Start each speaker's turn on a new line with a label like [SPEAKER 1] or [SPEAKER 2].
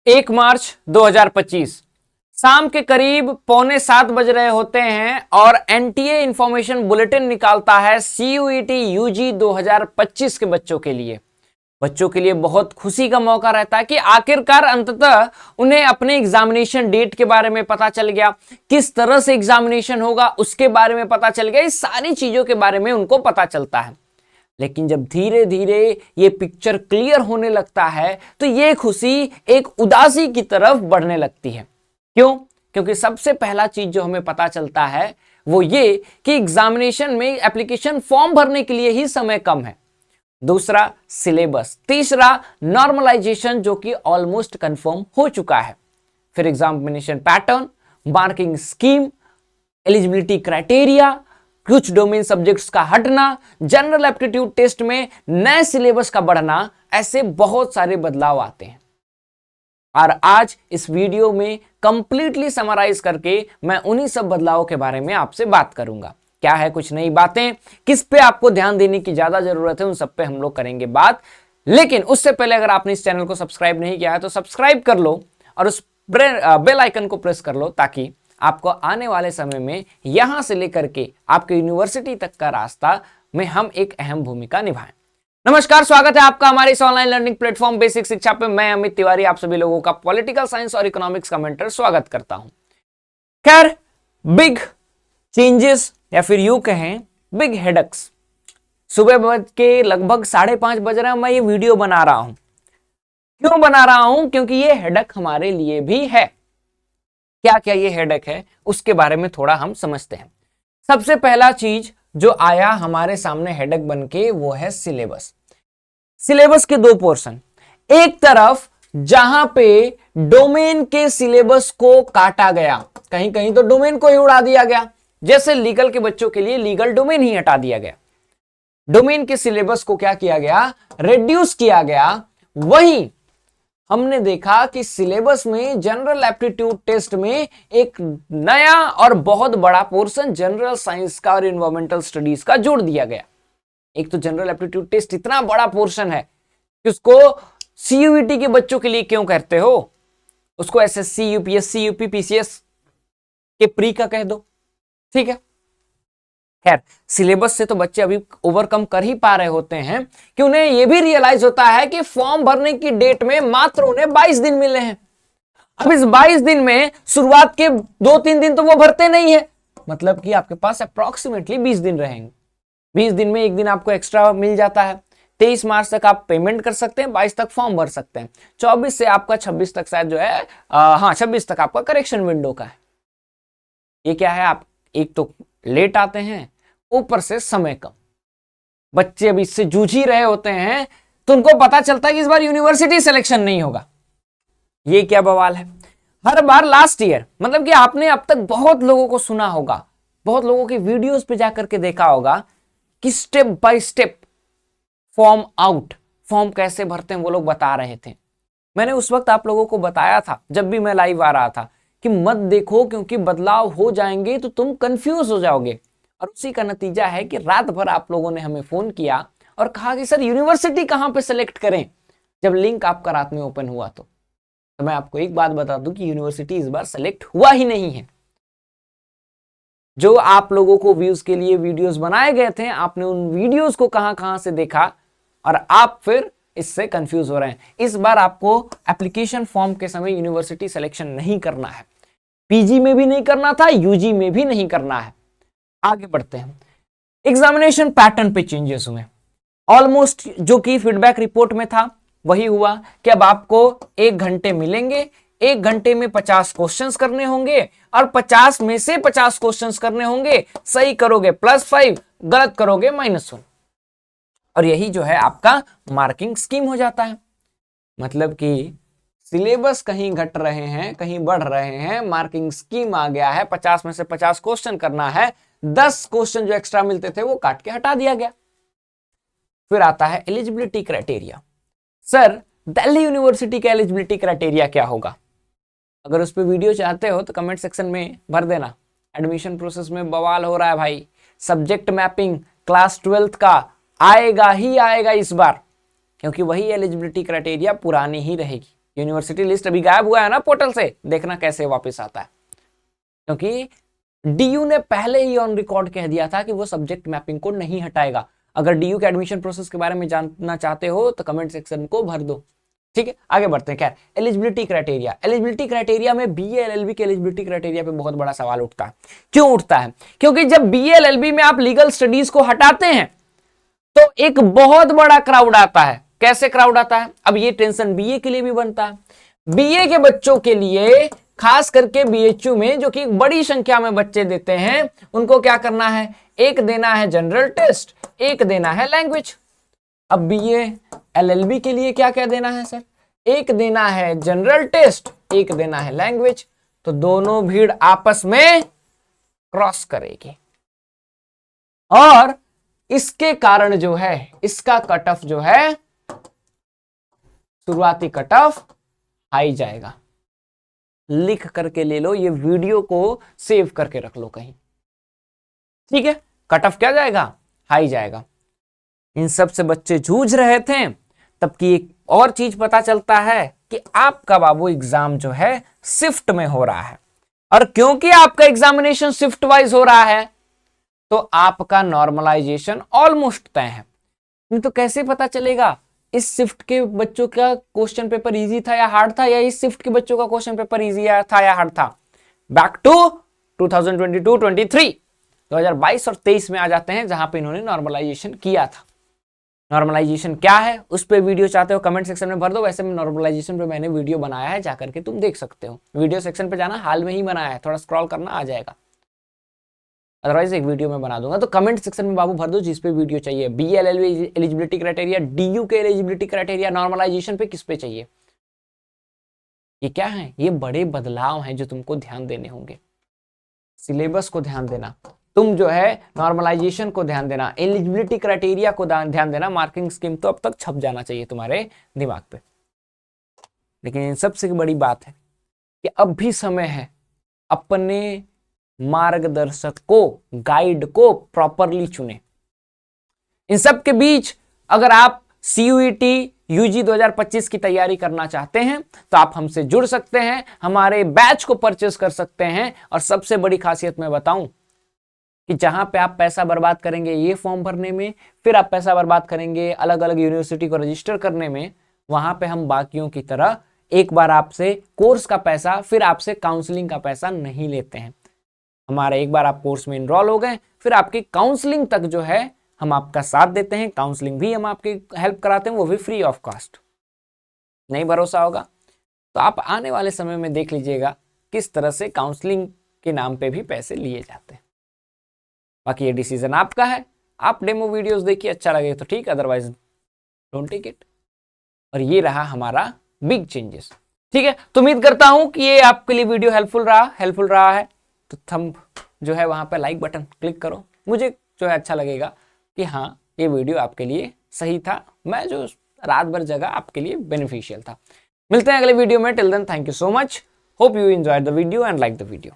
[SPEAKER 1] 1 मार्च 2025 शाम के करीब 6:45 बज रहे होते हैं और एनटीए इंफॉर्मेशन बुलेटिन निकालता है सीयूईटी यूजी 2025 के बच्चों के लिए बहुत खुशी का मौका रहता है कि आखिरकार अंततः उन्हें अपने एग्जामिनेशन डेट के बारे में पता चल गया, किस तरह से एग्जामिनेशन होगा उसके बारे में पता चल गया, इस सारी चीजों के बारे में उनको पता चलता है। लेकिन जब धीरे धीरे ये पिक्चर क्लियर होने लगता है तो ये खुशी एक उदासी की तरफ बढ़ने लगती है। क्यों? क्योंकि सबसे पहला चीज जो हमें पता चलता है वो ये कि एग्जामिनेशन में एप्लीकेशन फॉर्म भरने के लिए ही समय कम है। दूसरा सिलेबस, तीसरा नॉर्मलाइजेशन जो कि ऑलमोस्ट कंफर्म हो चुका है। फिर examination pattern, marking scheme, eligibility criteria, कुछ डोमेन सब्जेक्ट्स का हटना, जनरल एप्टीट्यूड टेस्ट में नए सिलेबस का बढ़ना, ऐसे बहुत सारे बदलाव आते हैं। और आज इस वीडियो में कंप्लीटली समराइज करके मैं उन्हीं सब बदलावों के बारे में आपसे बात करूंगा। क्या है कुछ नई बातें, किस पे आपको ध्यान देने की ज्यादा जरूरत है, उन सब पे हम लोग करेंगे बात। लेकिन उससे पहले अगर आपने इस चैनल को सब्सक्राइब नहीं किया है तो सब्सक्राइब कर लो और उस बेल आइकन को प्रेस कर लो ताकि आपको आने वाले समय में यहां से लेकर के आपके यूनिवर्सिटी तक का रास्ता में हम एक अहम भूमिका निभाएं। नमस्कार, स्वागत है आपका हमारे इस ऑनलाइन लर्निंग प्लेटफॉर्म बेसिक शिक्षा पे। मैं अमित तिवारी आप सभी लोगों का पॉलिटिकल साइंस और इकोनॉमिक्स का मेंटर स्वागत करता हूं। खैर, बिग चेंजेस या फिर यूं कहें बिग हेडक्स, सुबह के लगभग 5:30 बज रहे हैं, मैं ये वीडियो बना रहा हूं। क्यों बना रहा हूं? क्योंकि ये हेडक हमारे लिए भी है। क्या क्या ये हेडक है उसके बारे में थोड़ा हम समझते हैं। सबसे पहला चीज जो आया हमारे सामने हेडक बनके वो है सिलेबस। सिलेबस के दो पोर्शन, एक तरफ जहां पे डोमेन के सिलेबस को काटा गया, कहीं कहीं तो डोमेन को ही उड़ा दिया गया, जैसे लीगल के बच्चों के लिए लीगल डोमेन ही हटा दिया गया। डोमेन के सिलेबस को क्या किया गया? रिड्यूस किया गया। वहीं हमने देखा कि सिलेबस में जनरल एप्टीट्यूड टेस्ट में एक नया और बहुत बड़ा पोर्शन जनरल साइंस का और एनवायरमेंटल स्टडीज का जोड़ दिया गया। एक तो जनरल एप्टीट्यूड टेस्ट इतना बड़ा पोर्शन है कि उसको सीयूईटी के बच्चों के लिए क्यों कहते हो, उसको एसएससी, यूपीएससी, यूपी, पीसीएस के प्री का कह दो, ठीक है। खैर, सिलेबस से तो बच्चे अभी ओवरकम कर ही पा रहे होते हैं कि उन्हें यह भी रियलाइज होता है कि फॉर्म भरने की डेट में मात्र उन्हें 22 दिन मिले हैं। अब इस 22 दिन में शुरुआत के 2-3 दिन तो वो भरते नहीं है, मतलब कि आपके पास अप्रोक्सीमेटली 20 दिन रहेंगे। 20 दिन में एक दिन आपको एक्स्ट्रा मिल जाता है। 23 मार्च तक आप पेमेंट कर सकते हैं, 22 तक फॉर्म भर सकते हैं, 24 से आपका 26 तक शायद जो है 26 तक आपका करेक्शन विंडो का है। ये क्या है, आप एक तो लेट आते हैं, ऊपर से समय कम। बच्चे अभी इससे जूझ ही रहे होते हैं तो उनको पता चलता है कि इस बार यूनिवर्सिटी सिलेक्शन नहीं होगा। ये क्या बवाल है। हर बार लास्ट ईयर, मतलब कि आपने अब तक बहुत लोगों को सुना होगा, बहुत लोगों की वीडियोस पे जाकर के देखा होगा कि step by step form out, form कैसे भरते हैं वो लोग बता रहे थे। मैंने उस वक्त आप लोगों को बताया था जब भी मैं लाइव आ रहा था कि मत देखो, क्योंकि बदलाव हो जाएंगे तो तुम कंफ्यूज हो जाओगे। और उसी का नतीजा है कि रात भर आप लोगों ने हमें फोन किया और कहा कि सर यूनिवर्सिटी कहां पे सेलेक्ट करें, जब लिंक आपका रात में ओपन हुआ। तो मैं आपको एक बात बता दूं कि यूनिवर्सिटी इस बार सेलेक्ट हुआ ही नहीं है। जो आप लोगों को व्यूज के लिए वीडियोस बनाए गए थे, आपने उन वीडियोस को कहां कहां से देखा और आप फिर इससे कंफ्यूज हो रहे हैं। इस बार आपको एप्लीकेशन फॉर्म के समय यूनिवर्सिटी सिलेक्शन नहीं करना है, पीजी में भी नहीं करना था, यूजी में भी नहीं करना है। आगे बढ़ते हैं। एग्जामिनेशन पैटर्न पे चेंजेस हुए ऑलमोस्ट, जो कि फीडबैक रिपोर्ट में था वही हुआ कि अब आपको 1 घंटे मिलेंगे, 1 घंटे में 50 क्वेश्चंस करने होंगे और 50 में से 50 क्वेश्चंस करने होंगे। सही करोगे +5, गलत करोगे -1। और यही जो है आपका मार्किंग स्कीम हो जाता है। मतलब कि सिलेबस कहीं घट रहे हैं, कहीं बढ़ रहे हैं, मार्किंग स्कीम आ गया है, 50 में से 50 क्वेश्चन करना है, 10 क्वेश्चन जो एक्स्ट्रा मिलते थे वो काट के हटा दिया गया। फिर आता है eligibility criteria. Sir, Delhi university का एलिजिबिलिटी क्राइटेरिया क्या होगा? अगर उस पर वीडियो चाहते हो तो कमेंट सेक्शन में भर देना। एडमिशन प्रोसेस में बवाल हो रहा है भाई। सब्जेक्ट मैपिंग क्लास 12th का आएगा ही आएगा इस बार, क्योंकि वही एलिजिबिलिटी क्राइटेरिया पुरानी ही रहेगी। यूनिवर्सिटी लिस्ट अभी गायब हुआ है ना पोर्टल से, देखना कैसे वापस आता है, क्योंकि डीयू ने पहले ही ऑन रिकॉर्ड कह दिया था कि वो सब्जेक्ट मैपिंग को नहीं हटाएगा। अगर डीयू के एडमिशन प्रोसेस के बारे में जानना चाहते हो तो कमेंट सेक्शन को भर दो। ठीक है, आगे बढ़ते हैं। खैर, एलिजिबिलिटी क्राइटेरिया, एलिजिबिलिटी क्राइटेरिया में बीए एलएलबी के एलिजिबिलिटी क्राइटेरिया पे बहुत बड़ा सवाल उठता है। क्यों उठता है? क्योंकि जब बीए एलएलबी में आप लीगल स्टडीज को हटाते हैं तो एक बहुत बड़ा क्राउड आता है। कैसे क्राउड आता है? अब ये टेंशन बीए के लिए भी बनता है। बीए के बच्चों के लिए, खास करके बीएचयू में जो कि बड़ी संख्या में बच्चे देते हैं, उनको क्या करना है? एक देना है जनरल टेस्ट, एक देना है लैंग्वेज। अब बीए एलएलबी के लिए क्या क्या देना है सर? एक देना है जनरल टेस्ट, एक देना है लैंग्वेज। तो दोनों भीड़ आपस में क्रॉस करेगी और इसके कारण जो है, इसका कट ऑफ जो है, शुरुआती कट ऑफ हाई जाएगा। लिख करके ले लो, ये वीडियो को सेव करके रख लो कहीं। ठीक है, कट ऑफ क्या जाएगा? हाई जाएगा। इन सब से बच्चे जूझ रहे थे, तब की एक और चीज पता चलता है कि आपका बाबू एग्जाम जो है शिफ्ट में हो रहा है, और क्योंकि आपका एग्जामिनेशन शिफ्ट वाइज हो रहा है तो आपका नॉर्मलाइजेशन ऑलमोस्ट तय है। नहीं तो कैसे पता चलेगा इस शिफ्ट के बच्चों का क्वेश्चन पेपर इजी था या हार्ड था, या इस शिफ्ट के बच्चों का क्वेश्चन पेपर इजी था या हार्ड था? बैक टू 2022-23 2022 और 23 में आ जाते हैं, जहां पे इन्होंने नॉर्मलाइजेशन किया था। नॉर्मलाइजेशन क्या है उस पे वीडियो चाहते हो कमेंट सेक्शन में भर दो। वैसे में नॉर्मलाइजेशन पे मैंने वीडियो बनाया है, जाकर के तुम देख सकते हो। वीडियो सेक्शन पे जाना, हाल में ही बनाया है, थोड़ा स्क्रॉल करना आ जाएगा, अदरवाइज एक वीडियो में बना दूंगा। तो कमेंट सेक्शन में बाबू भर दो जिस पे वीडियो चाहिए। बीएलएलबी एलिजिबिलिटी क्राइटेरिया, डीयू के एलिजिबिलिटी क्राइटेरिया, नॉर्मलाइजेशन पे किस पे चाहिए? ये क्या है? ये बड़े बदलाव हैं जो तुमको ध्यान देने होंगे। सिलेबस को ध्यान देना, तुम जो है नॉर्मलाइजेशन को ध्यान देना, एलिजिबिलिटी क्राइटेरिया को ध्यान देना। मार्किंग स्कीम तो अब तक छप जाना चाहिए तुम्हारे दिमाग पे। लेकिन इन सबसे बड़ी बात है कि अब भी समय है अपने मार्गदर्शक को, गाइड को प्रॉपरली चुने। इन सब के बीच अगर आप सीयूईटी यूजी 2025 की तैयारी करना चाहते हैं तो आप हमसे जुड़ सकते हैं, हमारे बैच को परचेस कर सकते हैं। और सबसे बड़ी खासियत मैं बताऊं कि जहां पे आप पैसा बर्बाद करेंगे ये फॉर्म भरने में, फिर आप पैसा बर्बाद करेंगे अलग अलग यूनिवर्सिटी को रजिस्टर करने में, वहां पे हम बाकियों की तरह एक बार आपसे कोर्स का पैसा, फिर आपसे काउंसलिंग का पैसा नहीं लेते हैं। हमारा एक बार आप कोर्स में इनरोल हो गए, फिर आपकी काउंसलिंग तक जो है हम आपका साथ देते हैं। काउंसलिंग भी हम आपकी हेल्प कराते हैं, वो भी फ्री ऑफ कॉस्ट। नहीं भरोसा होगा तो आप आने वाले समय में देख लीजिएगा किस तरह से काउंसलिंग के नाम पे भी पैसे लिए जाते हैं। बाकी ये डिसीजन आपका है, आप डेमो वीडियोस देखिए, अच्छा लगे तो ठीक, अदरवाइज डोंट टेक इट। और ये रहा हमारा बिग चेंजेस। ठीक है, तो उम्मीद करता हूं कि ये आपके लिए वीडियो हेल्पफुल रहा है। तो थंब जो है वहां पे लाइक बटन क्लिक करो, मुझे जो है अच्छा लगेगा कि हाँ ये वीडियो आपके लिए सही था, मैं जो रात भर जगह आपके लिए बेनिफिशियल था। मिलते हैं अगले वीडियो में, till then thank you so much, hope you enjoyed the video and like the video.